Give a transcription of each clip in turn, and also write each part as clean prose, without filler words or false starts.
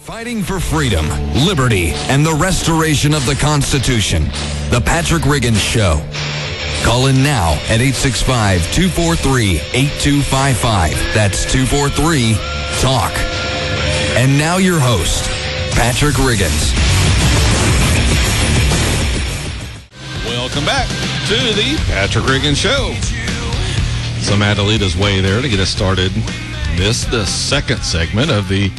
Fighting for freedom, liberty, and the restoration of the Constitution. The Patrick Riggins Show. Call in now at 865-243-8255. That's 243-TALK. And now your host, Patrick Riggins. Welcome back to the Patrick Riggins Show. Some Adelita's way there to get us started. This is the second segment of the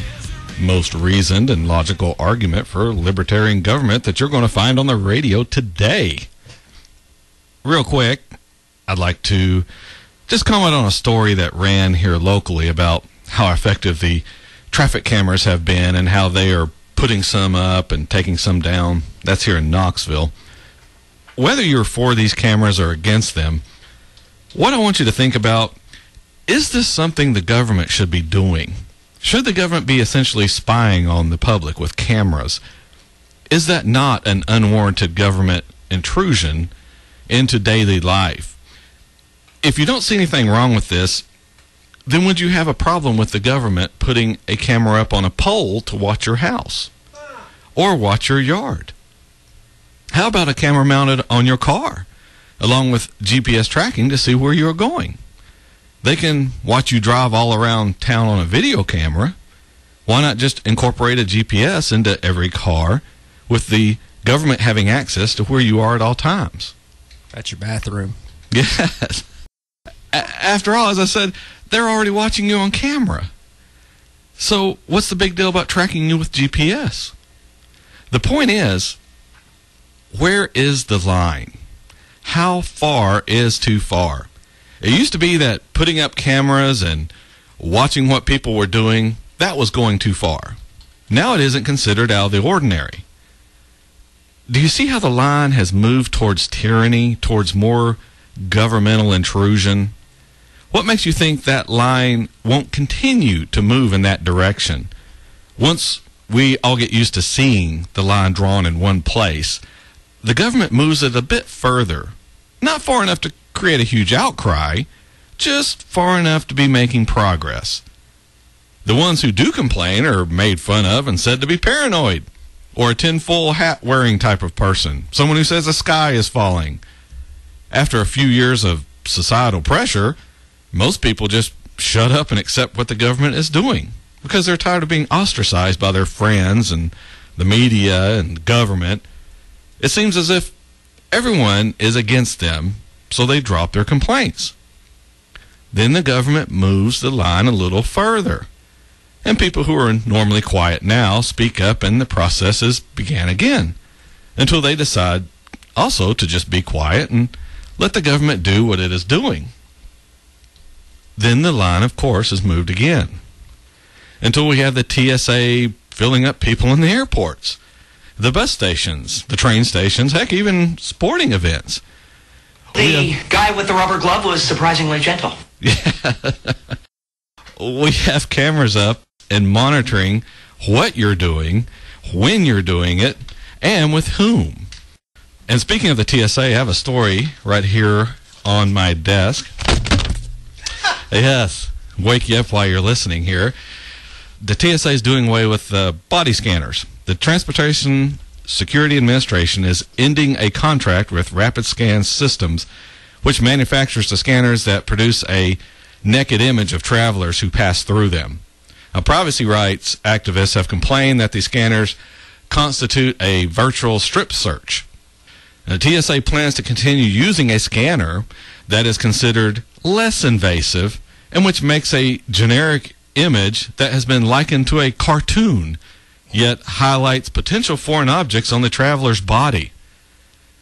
most reasoned and logical argument for libertarian government that you're going to find on the radio today. Real quick, I'd like to just comment on a story that ran here locally about how effective the traffic cameras have been and how they are putting some up and taking some down. That's here in Knoxville. Whether you're for these cameras or against them, what I want you to think about, is this something the government should be doing? Should the government be essentially spying on the public with cameras? Is that not an unwarranted government intrusion into daily life? If you don't see anything wrong with this, then would you have a problem with the government putting a camera up on a pole to watch your house or watch your yard? How about a camera mounted on your car along with GPS tracking to see where you're going? They can watch you drive all around town on a video camera. Why not just incorporate a GPS into every car with the government having access to where you are at all times? That's your bathroom. Yes. After all, as I said, they're already watching you on camera. So what's the big deal about tracking you with GPS? The point is, where is the line? How far is too far? It used to be that putting up cameras and watching what people were doing, that was going too far. Now it isn't considered out of the ordinary. Do you see how the line has moved towards tyranny, towards more governmental intrusion? What makes you think that line won't continue to move in that direction? Once we all get used to seeing the line drawn in one place, the government moves it a bit further. Not far enough to create a huge outcry, just far enough to be making progress. The ones who do complain are made fun of and said to be paranoid, or a tinfoil hat wearing type of person, someone who says the sky is falling. After a few years of societal pressure, most people just shut up and accept what the government is doing because they're tired of being ostracized by their friends and the media and government. It seems as if everyone is against them, so they drop their complaints. Then the government moves the line a little further, and people who are normally quiet now speak up, and the processes begin again until they decide also to just be quiet and let the government do what it is doing. Then the line, of course, is moved again until we have the TSA filling up people in the airports, the bus stations, the train stations, heck, even sporting events. The guy with the rubber glove was surprisingly gentle. Yeah. We have cameras up and monitoring what you're doing, when you're doing it, and with whom. And speaking of the TSA, I have a story right here on my desk. Yes, wake you up while you're listening here. The TSA is doing away with body scanners. The Transportation Security Administration is ending a contract with Rapid Scan Systems, which manufactures the scanners that produce a naked image of travelers who pass through them. Now, privacy rights activists have complained that these scanners constitute a virtual strip search. Now, the TSA plans to continue using a scanner that is considered less invasive and which makes a generic image that has been likened to a cartoon, yet highlights potential foreign objects on the traveler's body.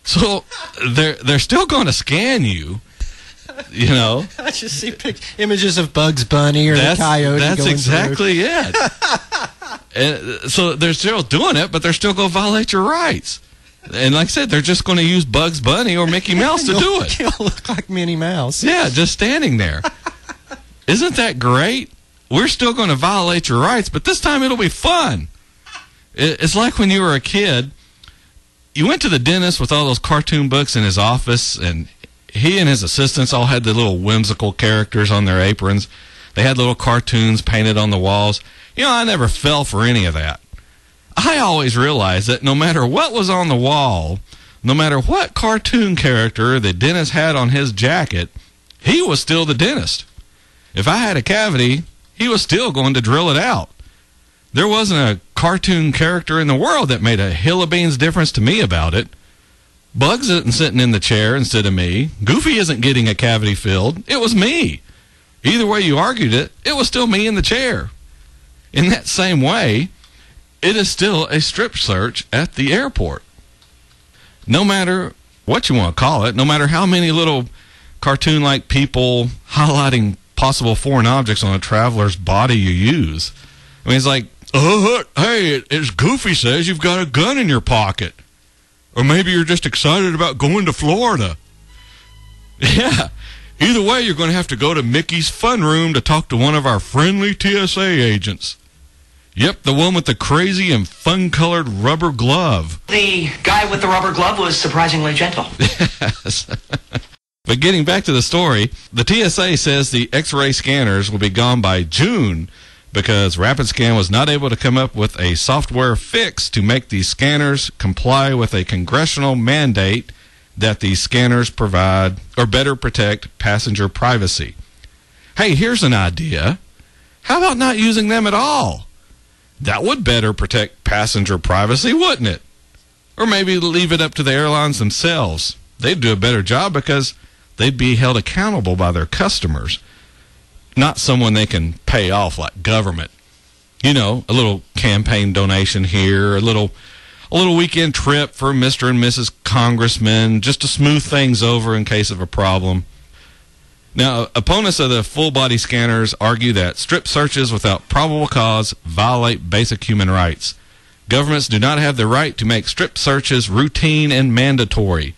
So they're still going to scan you, you know. I just see images of Bugs Bunny or the coyote. That's exactly it. And so they're still doing it, but they're still going to violate your rights. And like I said, they're just going to use Bugs Bunny or Mickey Mouse to do it. You'll look like Minnie Mouse. Yeah, just standing there. Isn't that great? We're still going to violate your rights, but this time it'll be fun. It's like when you were a kid. You went to the dentist with all those cartoon books in his office, and he and his assistants all had the little whimsical characters on their aprons. They had little cartoons painted on the walls. You know, I never fell for any of that. I always realized that no matter what was on the wall, no matter what cartoon character the dentist had on his jacket, he was still the dentist. If I had a cavity, he was still going to drill it out. There wasn't a cartoon character in the world that made a hill of beans difference to me about it. Bugs isn't sitting in the chair instead of me. Goofy isn't getting a cavity filled. It was me. Either way you argued it, it was still me in the chair. In that same way, it is still a strip search at the airport. No matter what you want to call it, no matter how many little cartoon-like people highlighting possible foreign objects on a traveler's body you use. I mean, it's like, hey, as Goofy says, you've got a gun in your pocket. Or maybe you're just excited about going to Florida. Yeah. Either way, you're going to have to go to Mickey's Fun Room to talk to one of our friendly TSA agents. Yep, the one with the crazy and fun-colored rubber glove. The guy with the rubber glove was surprisingly gentle. Yes. But getting back to the story, the TSA says the X-ray scanners will be gone by June because RapidScan was not able to come up with a software fix to make these scanners comply with a congressional mandate that these scanners provide or better protect passenger privacy. Hey, here's an idea. How about not using them at all? That would better protect passenger privacy, wouldn't it? Or maybe leave it up to the airlines themselves. They'd do a better job because they'd be held accountable by their customers, not someone they can pay off like government. You know, a little campaign donation here, a little weekend trip for Mr. and Mrs. Congressman, just to smooth things over in case of a problem. Now, opponents of the full-body scanners argue that strip searches without probable cause violate basic human rights. Governments do not have the right to make strip searches routine and mandatory,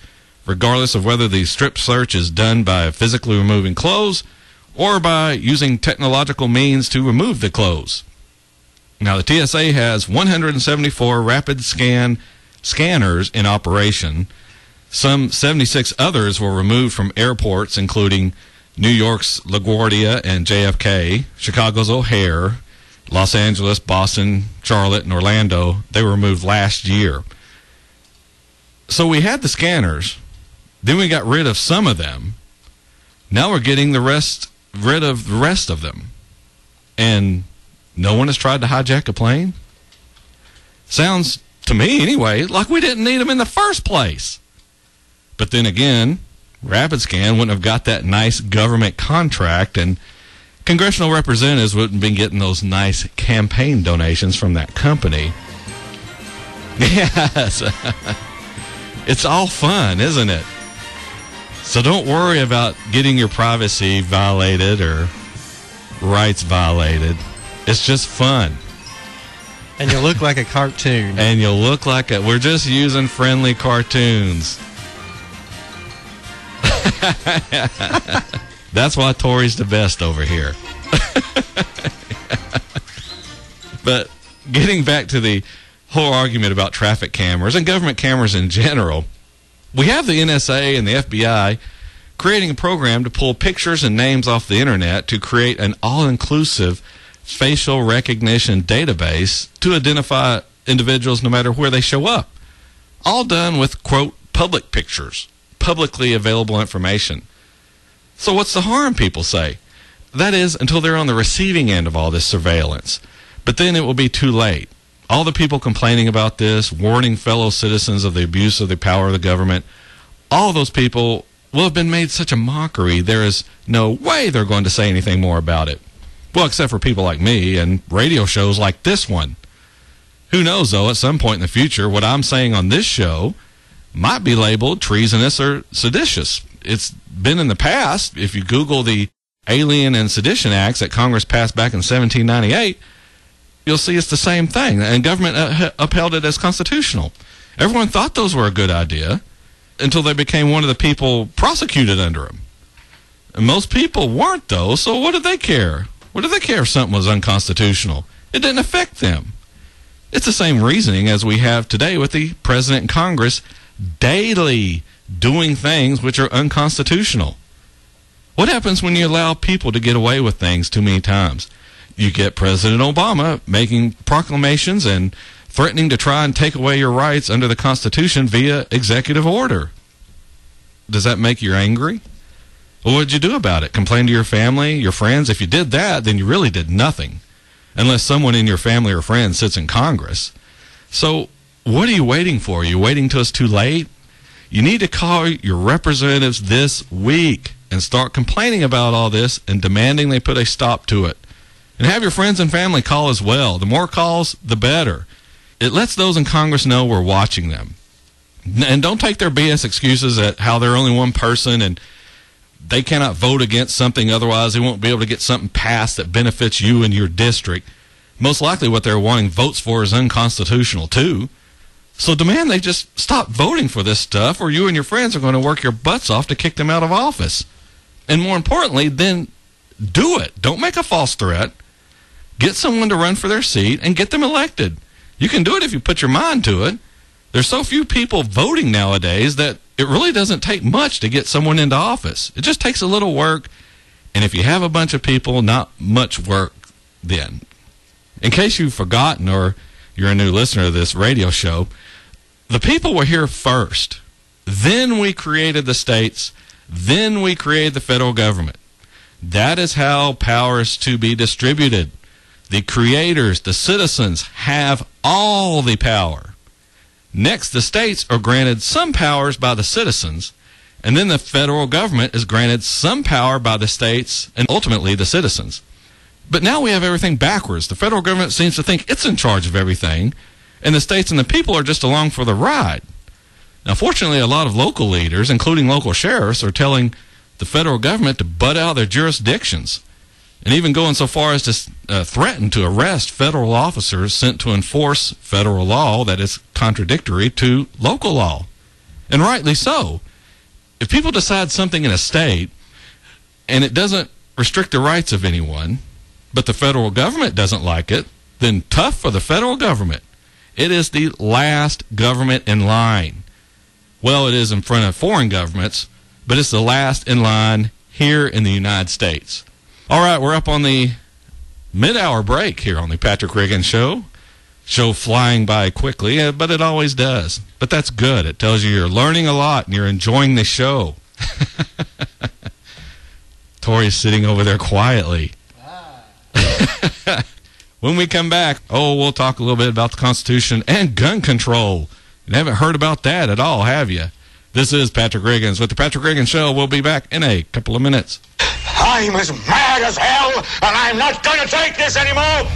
regardless of whether the strip search is done by physically removing clothes or by using technological means to remove the clothes. Now, the TSA has 174 rapid scanners in operation. Some 76 others were removed from airports, including New York's LaGuardia and JFK, Chicago's O'Hare, Los Angeles, Boston, Charlotte, and Orlando. They were removed last year. So we had the scanners. Then we got rid of some of them. Now we're getting rid of the rest of them. And no one has tried to hijack a plane? Sounds, to me anyway, like we didn't need them in the first place. But then again, RapidScan wouldn't have got that nice government contract, and congressional representatives wouldn't have been getting those nice campaign donations from that company. Yes. It's all fun, isn't it? So don't worry about getting your privacy violated or rights violated. It's just fun. And you'll look like a cartoon. And you'll look like we're just using friendly cartoons. That's why Tori's the best over here. But getting back to the whole argument about traffic cameras and government cameras in general, we have the NSA and the FBI creating a program to pull pictures and names off the internet to create an all-inclusive facial recognition database to identify individuals no matter where they show up. All done with, quote, public pictures, publicly available information. So what's the harm, people say? That is, until they're on the receiving end of all this surveillance. But then it will be too late. All the people complaining about this, warning fellow citizens of the abuse of the power of the government, all those people will have been made such a mockery, there is no way they're going to say anything more about it. Well, except for people like me and radio shows like this one. Who knows, though, at some point in the future, what I'm saying on this show might be labeled treasonous or seditious. It's been in the past. If you Google the Alien and Sedition Acts that Congress passed back in 1798, you'll see it's the same thing, and government upheld it as constitutional. Everyone thought those were a good idea until they became one of the people prosecuted under them. And most people weren't, though, so what did they care? What did they care if something was unconstitutional? It didn't affect them. It's the same reasoning as we have today with the President and Congress daily doing things which are unconstitutional. What happens when you allow people to get away with things too many times? You get President Obama making proclamations and threatening to try and take away your rights under the Constitution via executive order. Does that make you angry? Well, what did you do about it? Complain to your family, your friends? If you did that, then you really did nothing, unless someone in your family or friends sits in Congress. So what are you waiting for? Are you waiting till it's too late? You need to call your representatives this week and start complaining about all this and demanding they put a stop to it. And have your friends and family call as well. The more calls, the better. It lets those in Congress know we're watching them. And don't take their BS excuses at how they're only one person and they cannot vote against something, otherwise they won't be able to get something passed that benefits you and your district. Most likely what they're wanting votes for is unconstitutional too. So demand they just stop voting for this stuff, or you and your friends are going to work your butts off to kick them out of office. And more importantly, then do it. Don't make a false threat. Get someone to run for their seat and get them elected. You can do it if you put your mind to it. There's so few people voting nowadays that it really doesn't take much to get someone into office. It just takes a little work, and if you have a bunch of people, not much work then. In case you've forgotten or you're a new listener to this radio show, the people were here first. Then we created the states. Then we created the federal government. That is how power is to be distributed. The creators, the citizens, have all the power. Next, the states are granted some powers by the citizens, and then the federal government is granted some power by the states and ultimately the citizens. But now we have everything backwards. The federal government seems to think it's in charge of everything, and the states and the people are just along for the ride. Now, fortunately, a lot of local leaders, including local sheriffs, are telling the federal government to butt out their jurisdictions, and even going so far as to threaten to arrest federal officers sent to enforce federal law that is contradictory to local law. And rightly so. If people decide something in a state and it doesn't restrict the rights of anyone, but the federal government doesn't like it, then tough for the federal government. It is the last government in line. Well, it is in front of foreign governments, but it's the last in line here in the United States. All right, we're up on the mid-hour break here on the Patrick Riggins Show. Show flying by quickly, but it always does. But that's good. It tells you you're learning a lot and you're enjoying the show. Tori's sitting over there quietly. When we come back, we'll talk a little bit about the Constitution and gun control. You haven't heard about that at all, have you? This is Patrick Riggins with the Patrick Riggins Show. We'll be back in a couple of minutes. I'm as mad as hell, and I'm not going to take this anymore.